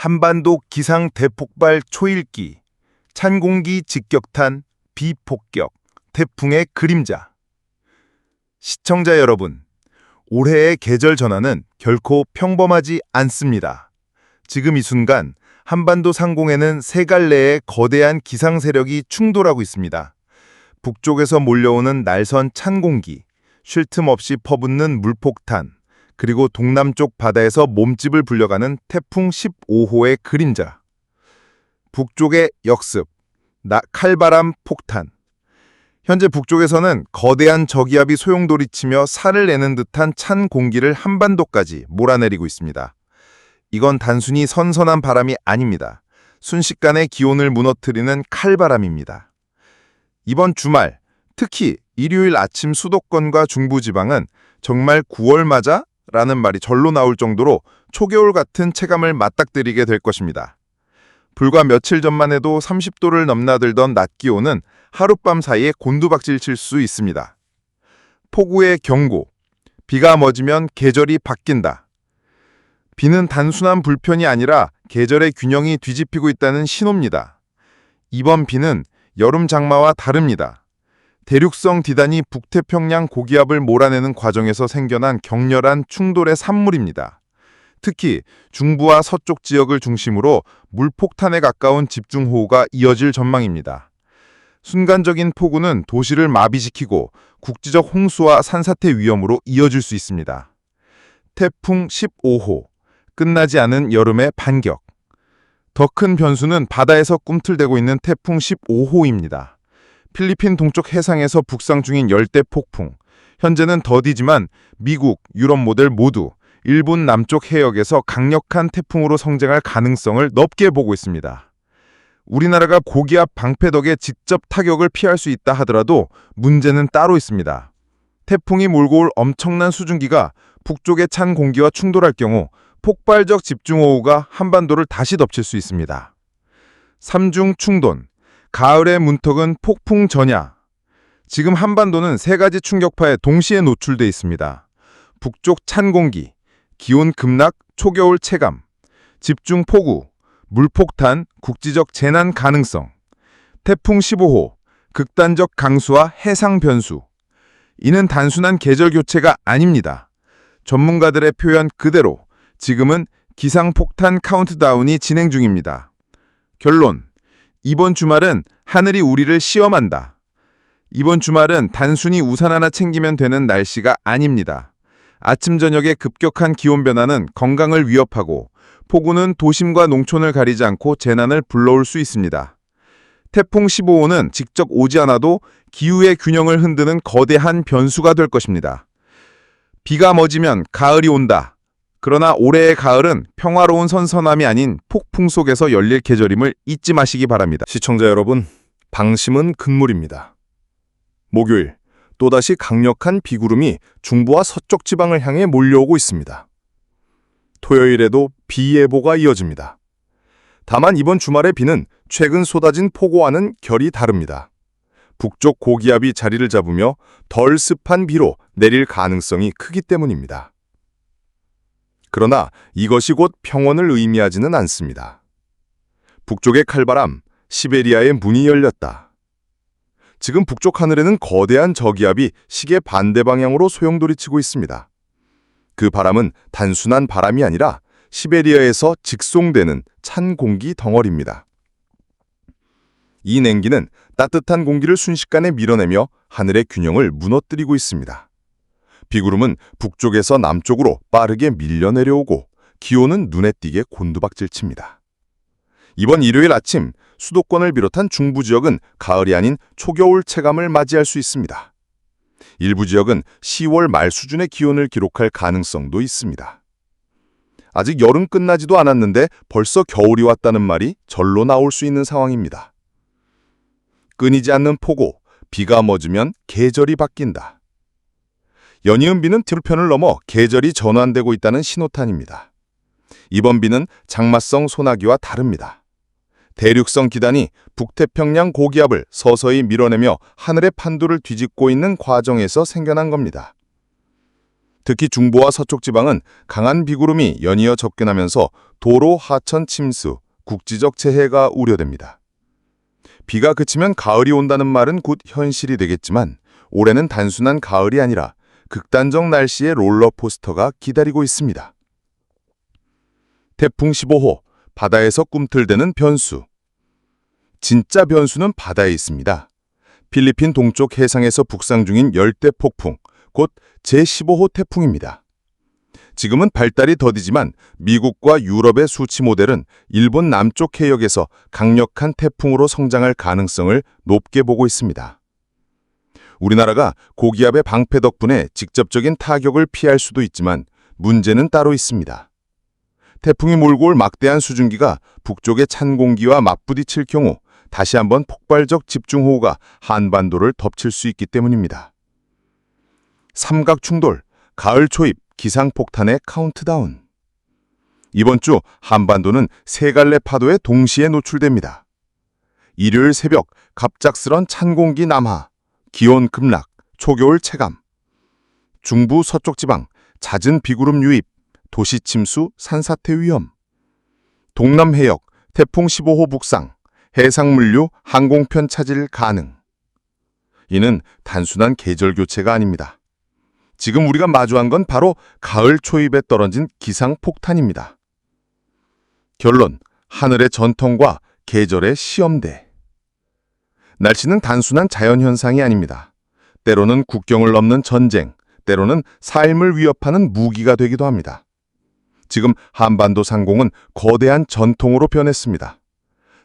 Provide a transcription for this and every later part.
한반도 기상 대폭발 초일기, 찬 공기 직격탄, 비폭격, 태풍의 그림자. 시청자 여러분, 올해의 계절 전환은 결코 평범하지 않습니다. 지금 이 순간 한반도 상공에는 세 갈래의 거대한 기상 세력이 충돌하고 있습니다. 북쪽에서 몰려오는 날선 찬 공기, 쉴 틈 없이 퍼붓는 물폭탄, 그리고 동남쪽 바다에서 몸집을 불려가는 태풍 15호의 그림자. 북쪽의 역습, 칼바람 폭탄. 현재 북쪽에서는 거대한 저기압이 소용돌이치며 살을 내는 듯한 찬 공기를 한반도까지 몰아내리고 있습니다. 이건 단순히 선선한 바람이 아닙니다. 순식간에 기온을 무너뜨리는 칼바람입니다. 이번 주말, 특히 일요일 아침 수도권과 중부지방은 정말 9월 맞아? 라는 말이 절로 나올 정도로 초겨울 같은 체감을 맞닥뜨리게 될 것입니다. 불과 며칠 전만 해도 30도를 넘나들던 낮 기온은 하룻밤 사이에 곤두박질 칠 수 있습니다. 폭우의 경고, 비가 멎으면 계절이 바뀐다. 비는 단순한 불편이 아니라 계절의 균형이 뒤집히고 있다는 신호입니다. 이번 비는 여름 장마와 다릅니다. 대륙성 디단이 북태평양 고기압을 몰아내는 과정에서 생겨난 격렬한 충돌의 산물입니다. 특히 중부와 서쪽 지역을 중심으로 물폭탄에 가까운 집중호우가 이어질 전망입니다. 순간적인 폭우는 도시를 마비시키고 국지적 홍수와 산사태 위험으로 이어질 수 있습니다. 태풍 15호, 끝나지 않은 여름의 반격. 더 큰 변수는 바다에서 꿈틀대고 있는 태풍 15호입니다. 필리핀 동쪽 해상에서 북상 중인 열대 폭풍. 현재는 더디지만 미국, 유럽 모델 모두 일본 남쪽 해역에서 강력한 태풍으로 성장할 가능성을 높게 보고 있습니다. 우리나라가 고기압 방패 덕에 직접 타격을 피할 수 있다 하더라도 문제는 따로 있습니다. 태풍이 몰고 올 엄청난 수증기가 북쪽의 찬 공기와 충돌할 경우 폭발적 집중호우가 한반도를 다시 덮칠 수 있습니다. 삼중 충돌, 가을의 문턱은 폭풍 전야. 지금 한반도는 세 가지 충격파에 동시에 노출돼 있습니다. 북쪽 찬 공기, 기온 급락, 초겨울 체감, 집중 폭우, 물폭탄, 국지적 재난 가능성, 태풍 15호, 극단적 강수와 해상 변수. 이는 단순한 계절 교체가 아닙니다. 전문가들의 표현 그대로 지금은 기상폭탄 카운트다운이 진행 중입니다. 결론, 이번 주말은 하늘이 우리를 시험한다. 이번 주말은 단순히 우산 하나 챙기면 되는 날씨가 아닙니다. 아침 저녁의 급격한 기온 변화는 건강을 위협하고 폭우는 도심과 농촌을 가리지 않고 재난을 불러올 수 있습니다. 태풍 15호는 직접 오지 않아도 기후의 균형을 흔드는 거대한 변수가 될 것입니다. 비가 멎으면 가을이 온다. 그러나 올해의 가을은 평화로운 선선함이 아닌 폭풍 속에서 열릴 계절임을 잊지 마시기 바랍니다. 시청자 여러분, 방심은 금물입니다. 목요일, 또다시 강력한 비구름이 중부와 서쪽 지방을 향해 몰려오고 있습니다. 토요일에도 비 예보가 이어집니다. 다만 이번 주말의 비는 최근 쏟아진 폭우와는 결이 다릅니다. 북쪽 고기압이 자리를 잡으며 덜 습한 비로 내릴 가능성이 크기 때문입니다. 그러나 이것이 곧 평온을 의미하지는 않습니다. 북쪽의 칼바람, 시베리아의 문이 열렸다. 지금 북쪽 하늘에는 거대한 저기압이 시계 반대 방향으로 소용돌이치고 있습니다. 그 바람은 단순한 바람이 아니라 시베리아에서 직송되는 찬 공기 덩어리입니다. 이 냉기는 따뜻한 공기를 순식간에 밀어내며 하늘의 균형을 무너뜨리고 있습니다. 비구름은 북쪽에서 남쪽으로 빠르게 밀려 내려오고 기온은 눈에 띄게 곤두박질칩니다. 이번 일요일 아침 수도권을 비롯한 중부 지역은 가을이 아닌 초겨울 체감을 맞이할 수 있습니다. 일부 지역은 10월 말 수준의 기온을 기록할 가능성도 있습니다. 아직 여름 끝나지도 않았는데 벌써 겨울이 왔다는 말이 절로 나올 수 있는 상황입니다. 끊이지 않는 폭우, 비가 멎으면 계절이 바뀐다. 연이은 비는 틀편을 넘어 계절이 전환되고 있다는 신호탄입니다. 이번 비는 장마성 소나기와 다릅니다. 대륙성 기단이 북태평양 고기압을 서서히 밀어내며 하늘의 판도를 뒤집고 있는 과정에서 생겨난 겁니다. 특히 중부와 서쪽 지방은 강한 비구름이 연이어 접견하면서 도로 하천 침수, 국지적 재해가 우려됩니다. 비가 그치면 가을이 온다는 말은 곧 현실이 되겠지만 올해는 단순한 가을이 아니라 극단적 날씨의 롤러코스터가 기다리고 있습니다. 태풍 15호, 바다에서 꿈틀대는 변수. 진짜 변수는 바다에 있습니다. 필리핀 동쪽 해상에서 북상 중인 열대 폭풍, 곧 제15호 태풍입니다. 지금은 발달이 더디지만 미국과 유럽의 수치 모델은 일본 남쪽 해역에서 강력한 태풍으로 성장할 가능성을 높게 보고 있습니다. 우리나라가 고기압의 방패 덕분에 직접적인 타격을 피할 수도 있지만 문제는 따로 있습니다. 태풍이 몰고 올 막대한 수증기가 북쪽의 찬 공기와 맞부딪힐 경우 다시 한번 폭발적 집중호우가 한반도를 덮칠 수 있기 때문입니다. 삼각 충돌, 가을 초입, 기상폭탄의 카운트다운. 이번 주 한반도는 세 갈래 파도에 동시에 노출됩니다. 일요일 새벽 갑작스런 찬 공기 남하, 기온 급락, 초겨울 체감. 중부 서쪽 지방 잦은 비구름 유입, 도시 침수, 산사태 위험. 동남 해역 태풍 15호 북상, 해상 물류, 항공편 차질 가능. 이는 단순한 계절 교체가 아닙니다. 지금 우리가 마주한 건 바로 가을 초입에 떨어진 기상폭탄입니다. 결론, 하늘의 전통과 계절의 시험대. 날씨는 단순한 자연현상이 아닙니다. 때로는 국경을 넘는 전쟁, 때로는 삶을 위협하는 무기가 되기도 합니다. 지금 한반도 상공은 거대한 전통으로 변했습니다.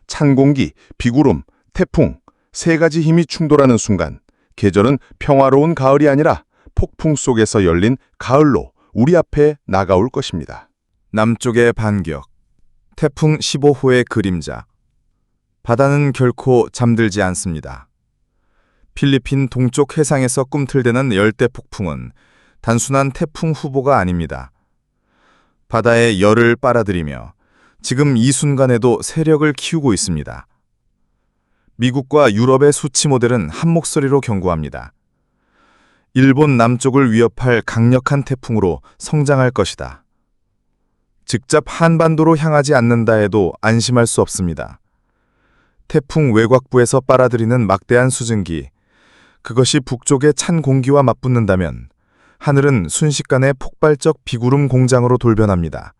찬 공기, 비구름, 태풍, 세 가지 힘이 충돌하는 순간 계절은 평화로운 가을이 아니라 폭풍 속에서 열린 가을로 우리 앞에 나가올 것입니다. 남쪽의 반격, 태풍 15호의 그림자. 바다는 결코 잠들지 않습니다. 필리핀 동쪽 해상에서 꿈틀대는 열대 폭풍은 단순한 태풍 후보가 아닙니다. 바다의 열을 빨아들이며 지금 이 순간에도 세력을 키우고 있습니다. 미국과 유럽의 수치 모델은 한 목소리로 경고합니다. 일본 남쪽을 위협할 강력한 태풍으로 성장할 것이다. 직접 한반도로 향하지 않는다 해도 안심할 수 없습니다. 태풍 외곽부에서 빨아들이는 막대한 수증기, 그것이 북쪽의 찬 공기와 맞붙는다면 하늘은 순식간에 폭발적 비구름 공장으로 돌변합니다.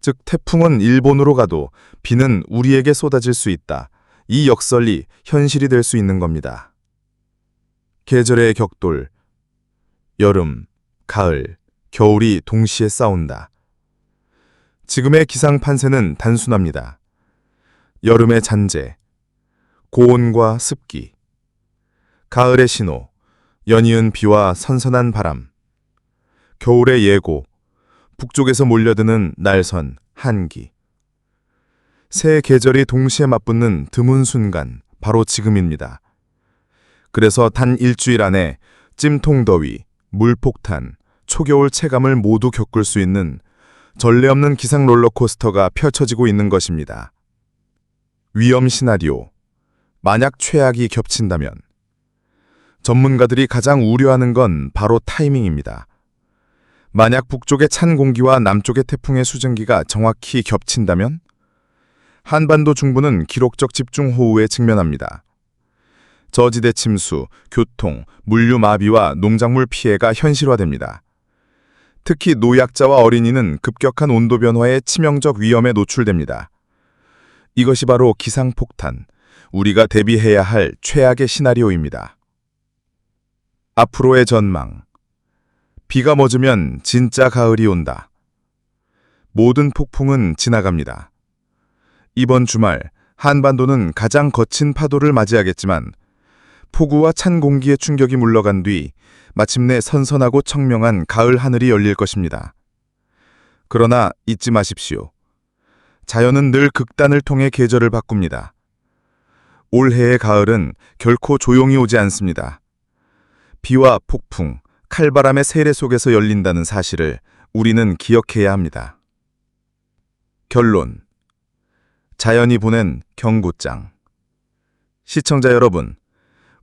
즉 태풍은 일본으로 가도 비는 우리에게 쏟아질 수 있다. 이 역설이 현실이 될 수 있는 겁니다. 계절의 격돌, 여름, 가을, 겨울이 동시에 싸운다. 지금의 기상 판세는 단순합니다. 여름의 잔재, 고온과 습기, 가을의 신호, 연이은 비와 선선한 바람, 겨울의 예고, 북쪽에서 몰려드는 날선, 한기. 세 계절이 동시에 맞붙는 드문 순간, 바로 지금입니다. 그래서 단 일주일 안에 찜통더위, 물폭탄, 초겨울 체감을 모두 겪을 수 있는 전례 없는 기상 롤러코스터가 펼쳐지고 있는 것입니다. 위험 시나리오, 만약 최악이 겹친다면. 전문가들이 가장 우려하는 건 바로 타이밍입니다. 만약 북쪽의 찬 공기와 남쪽의 태풍의 수증기가 정확히 겹친다면 한반도 중부는 기록적 집중호우에 직면합니다. 저지대 침수, 교통, 물류 마비와 농작물 피해가 현실화됩니다. 특히 노약자와 어린이는 급격한 온도 변화의 치명적 위험에 노출됩니다. 이것이 바로 기상폭탄, 우리가 대비해야 할 최악의 시나리오입니다. 앞으로의 전망. 비가 멎으면 진짜 가을이 온다. 모든 폭풍은 지나갑니다. 이번 주말 한반도는 가장 거친 파도를 맞이하겠지만 폭우와 찬 공기의 충격이 물러간 뒤 마침내 선선하고 청명한 가을 하늘이 열릴 것입니다. 그러나 잊지 마십시오. 자연은 늘 극단을 통해 계절을 바꿉니다. 올해의 가을은 결코 조용히 오지 않습니다. 비와 폭풍, 칼바람의 세례 속에서 열린다는 사실을 우리는 기억해야 합니다. 결론. 자연이 보낸 경고장. 시청자 여러분,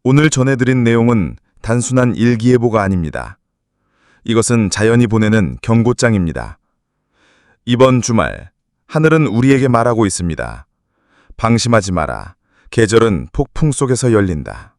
오늘 전해드린 내용은 단순한 일기예보가 아닙니다. 이것은 자연이 보내는 경고장입니다. 이번 주말, 하늘은 우리에게 말하고 있습니다. 방심하지 마라. 계절은 폭풍 속에서 열린다.